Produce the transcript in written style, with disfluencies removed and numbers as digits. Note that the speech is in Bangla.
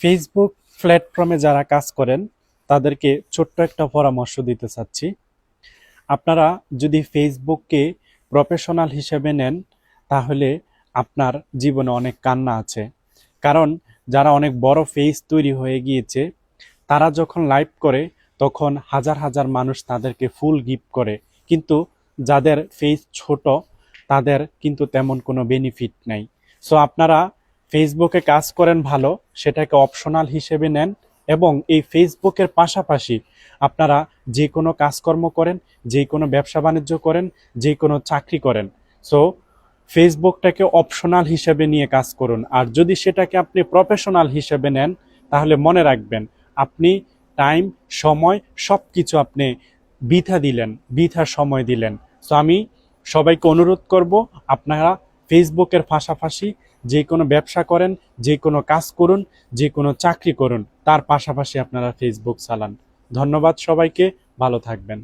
ফেসবুক প্ল্যাটফর্মে যারা কাজ করেন তাদেরকে ছোট্ট একটা পরামর্শ দিতে চাচ্ছি। আপনারা যদি ফেসবুককে প্রফেশনাল হিসেবে নেন তাহলে আপনার জীবনে অনেক কান্না আছে। কারণ যারা অনেক বড় ফেস তৈরি হয়ে গিয়েছে তারা যখন লাইভ করে তখন হাজার হাজার মানুষ তাদেরকে ফুল গিফট করে, কিন্তু যাদের ফেস ছোট তাদের কিন্তু তেমন কোনো বেনিফিট নাই। সো আপনারা ফেসবুকে কাজ করেন ভালো, সেটাকে অপশনাল হিসেবে নেন এবং এই ফেসবুকের পাশাপাশি আপনারা যে কোনো কাজকর্ম করেন, যে কোনো ব্যবসা বাণিজ্য করেন, যে কোনো চাকরি করেন। সো ফেসবুকটাকে অপশনাল হিসেবে নিয়ে কাজ করুন। আর যদি সেটাকে আপনি প্রফেশনাল হিসেবে নেন তাহলে মনে রাখবেন আপনি টাইম, সময় সব কিছু আপনি বৃথা দিলেন, বৃথা সময় দিলেন। সো আমি সবাইকে অনুরোধ করব আপনারা ফেসবুকের পাশাপাশি যে কোনো ব্যবসা করেন, যে কোনো কাজ করুন, যে কোনো চাকরি করুন, তার পাশাপাশি আপনারা ফেসবুক চালান। ধন্যবাদ সবাইকে, ভালো থাকবেন।